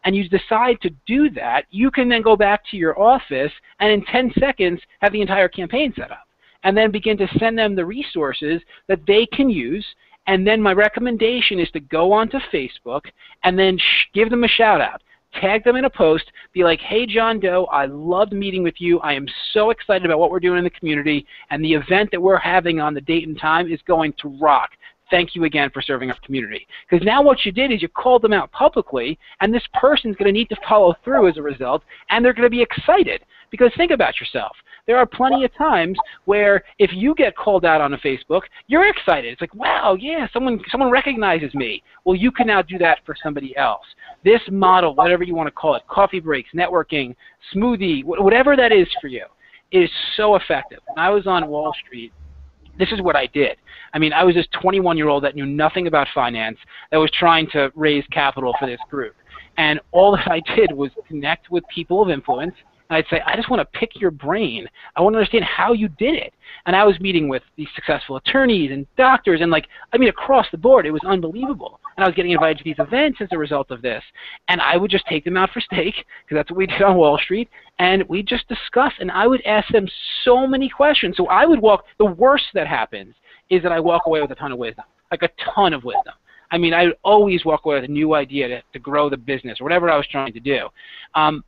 And you decide to do that, you can then go back to your office and in 10 seconds have the entire campaign set up. And then begin to send them the resources that they can use. And then my recommendation is to go onto Facebook and then give them a shout out. Tag them in a post, be like, hey, John Doe, I loved meeting with you. I am so excited about what we're doing in the community, and the event that we're having on the date and time is going to rock. Thank you again for serving our community. Because now what you did is you called them out publicly, and this person's going to need to follow through as a result, and they're going to be excited. Because think about yourself. there are plenty of times where if you get called out on a Facebook, you're excited. It's like, wow, yeah, someone recognizes me. Well, you can now do that for somebody else. This model, whatever you want to call it, coffee breaks, networking, smoothie, whatever that is for you, is so effective. When I was on Wall Street, this is what I did. I mean, I was this 21-year-old that knew nothing about finance, that was trying to raise capital for this group. And all that I did was connect with people of influence, and I'd say, I just want to pick your brain. I want to understand how you did it. And I was meeting with these successful attorneys and doctors, and across the board, it was unbelievable. And I was getting invited to these events as a result of this. And I would just take them out for steak, because that's what we did on Wall Street, and we'd just discuss, and I would ask them so many questions. So I would the worst that happens is that I walk away with a ton of wisdom, like a ton of wisdom. I mean, I would always walk away with a new idea to grow the business or whatever I was trying to do, and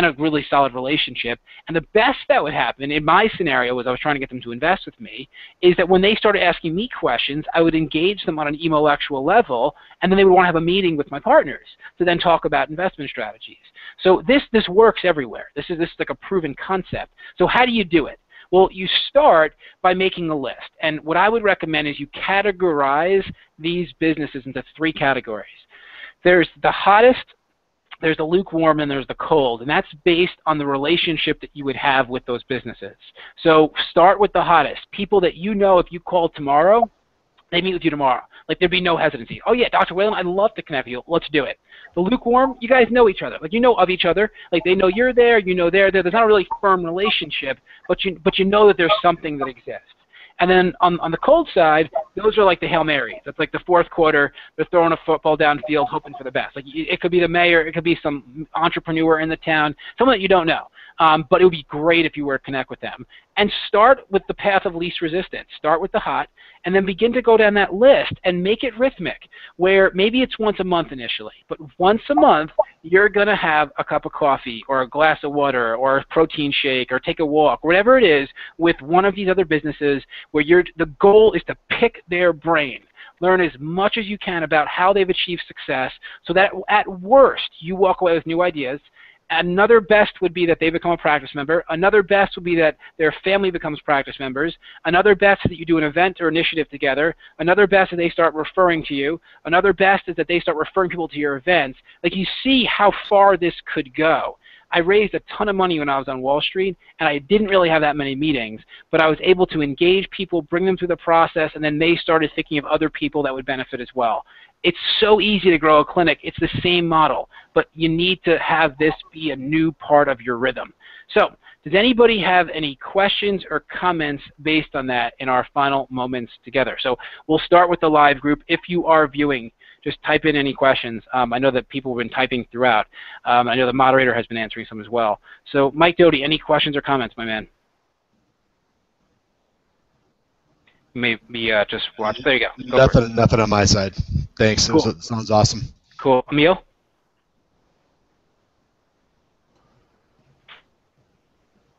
a really solid relationship. And the best that would happen in my scenario was I was trying to get them to invest with me, is that when they started asking me questions, I would engage them on an intellectual level, and then they would want to have a meeting with my partners to then talk about investment strategies. So this works everywhere. This is like a proven concept. So how do you do it? Well, you start by making a list. And what I would recommend is you categorize these businesses into 3 categories. There's the hottest, there's the lukewarm, and there's the cold. And that's based on the relationship that you would have with those businesses. So start with the hottest. People that you know if you called tomorrow, they meet with you tomorrow. Like, there'd be no hesitancy. Oh, yeah, Dr. Whalen, I'd love to connect with you. Let's do it. The lukewarm, you guys know each other. Like, you know of each other. Like, they know you're there, you know they're there. There's not a really firm relationship, but you know that there's something that exists. And then on the cold side, those are like the Hail Marys. That's like the fourth quarter, they're throwing a football downfield hoping for the best. Like, it could be the mayor, it could be some entrepreneur in the town, someone that you don't know. But it would be great if you were to connect with them. And start with the path of least resistance. Start with the hot, and then begin to go down that list and make it rhythmic, where maybe it's once a month initially, but once a month you're going to have a cup of coffee or a glass of water or a protein shake or take a walk, whatever it is, with one of these other businesses where the goal is to pick their brain. Learn as much as you can about how they've achieved success so that at worst you walk away with new ideas. Another best would be that they become a practice member. Another best would be that their family becomes practice members. Another best is that you do an event or initiative together. Another best is they start referring to you. Another best is that they start referring people to your events. Like, you see how far this could go. I raised a ton of money when I was on Wall Street, and I didn't really have that many meetings, but I was able to engage people, bring them through the process, and then they started thinking of other people that would benefit as well. It's so easy to grow a clinic. It's the same model, but you need to have this be a new part of your rhythm. So, does anybody have any questions or comments based on that in our final moments together? So we'll start with the live group. If you are viewing, just type in any questions. I know that people have been typing throughout. I know the moderator has been answering some as well. So Mike Doty, any questions or comments, my man? Maybe just watch. There you go. Nothing on my side. Thanks. Cool. It sounds awesome. Cool. Emil?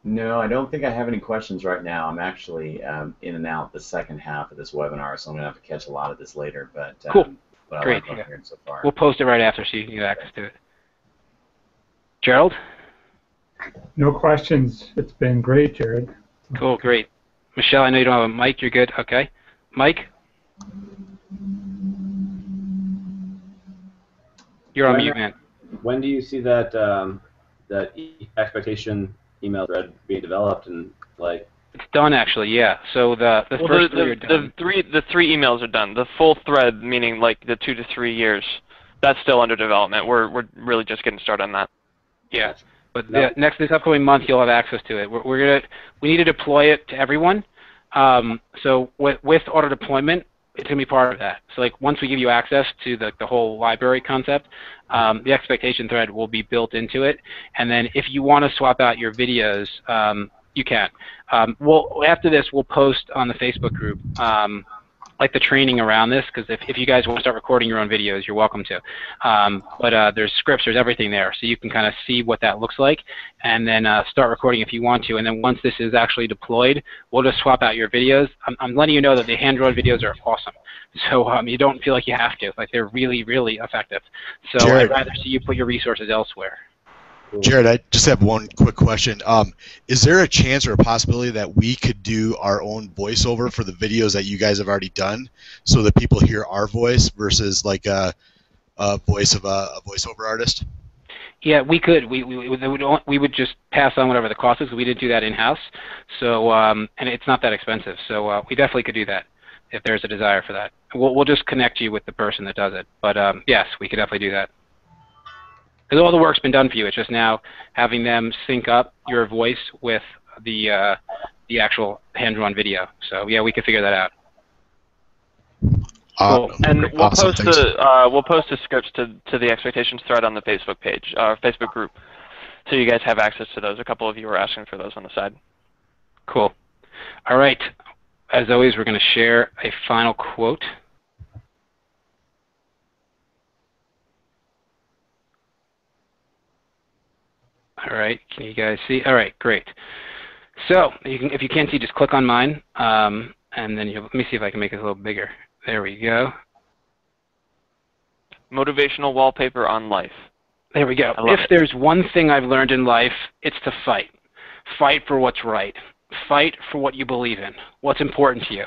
No, I don't think I have any questions right now. I'm actually in and out the second half of this webinar, so I'm going to have to catch a lot of this later. But cool. But Great. I like what I'm hearing so far. We'll post it right after so you can get access to it. Gerald? No questions. It's been great, Jared. Cool, great. Michelle, I know you don't have a mic. You're good. Okay. Mike? You're on mute, man. When do you see that that expectation email thread being developed and like? It's done actually, yeah. So the first 3 are done. The three emails are done. The full thread, meaning like the 2 to 3 years, that's still under development. We're really just getting started on that. Yeah. But this upcoming month, you'll have access to it. We need to deploy it to everyone. So with auto deployment, it's going to be part of that. So like once we give you access to the whole library concept, the expectation thread will be built into it. And then if you want to swap out your videos, you can. After this, we'll post on the Facebook group like the training around this, because if you guys want to start recording your own videos, you're welcome to. But there's scripts, there's everything there, so you can kind of see what that looks like, and then start recording if you want to. And then once this is actually deployed, we'll just swap out your videos. I'm letting you know that the hand-drawn videos are awesome, so you don't feel like you have to. Like, they're really, really effective. So Jared, I'd rather see you put your resources elsewhere. Jared, I just have one quick question. Is there a chance or a possibility that we could do our own voiceover for the videos that you guys have already done, so that people hear our voice versus like a voice of a voiceover artist? Yeah, we could. We would just pass on whatever the cost is. We did do that in-house, so and it's not that expensive. So we definitely could do that if there's a desire for that. We'll just connect you with the person that does it. But yes, we could definitely do that. Because all the work's been done for you. It's just now having them sync up your voice with the actual hand-drawn video. So yeah, we could figure that out. Cool. And we'll awesome. post the scripts to the expectations thread on the Facebook page, Facebook group, so you guys have access to those. A couple of you were asking for those on the side. Cool. All right. As always, we're going to share a final quote. All right. Can you guys see? All right. Great. So if you can't see, just click on mine, and then let me see if I can make it a little bigger. There we go. Motivational wallpaper on life. There we go. If there's one thing I've learned in life, it's to fight. Fight for what's right. Fight for what you believe in, what's important to you.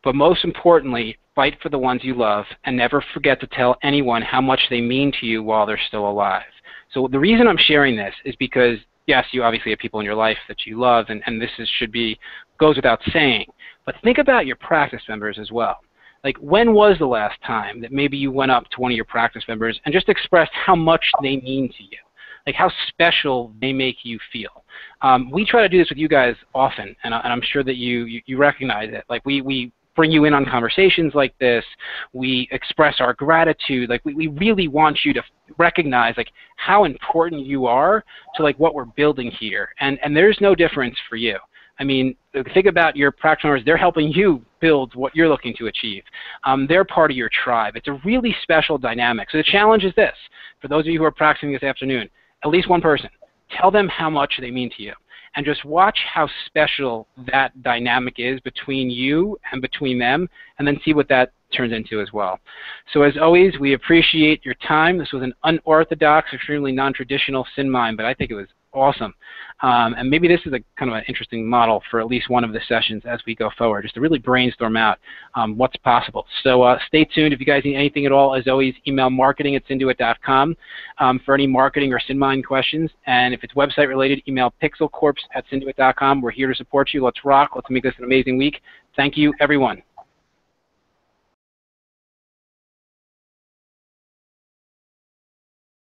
But most importantly, fight for the ones you love, and never forget to tell anyone how much they mean to you while they're still alive. So the reason I'm sharing this is because, yes, you obviously have people in your life that you love, and this goes without saying. But think about your practice members as well. Like, when was the last time that maybe you went up to one of your practice members and just expressed how much they mean to you? Like, how special they make you feel. We try to do this with you guys often, and I'm sure that you recognize it. Like, we bring you in on conversations like this. We express our gratitude. Like, we really want you to recognize, like, how important you are to, like, what we're building here. And there's no difference for you. I mean, think about your practitioners. They're helping you build what you're looking to achieve. They're part of your tribe. It's a really special dynamic. So the challenge is this. For those of you who are practicing this afternoon, at least one person, tell them how much they mean to you. And just watch how special that dynamic is between you and between them, and then see what that turns into as well. So as always, we appreciate your time. This was an unorthodox, extremely non-traditional SynMind, but I think it was awesome. And maybe this is a kind of an interesting model for at least one of the sessions as we go forward, just to really brainstorm out what's possible. So stay tuned. If you guys need anything at all, as always, email marketing@synduit.com for any marketing or SynMind questions. And if it's website related, email pixelcorps@synduit.com. We're here to support you. Let's rock. Let's make this an amazing week. Thank you, everyone.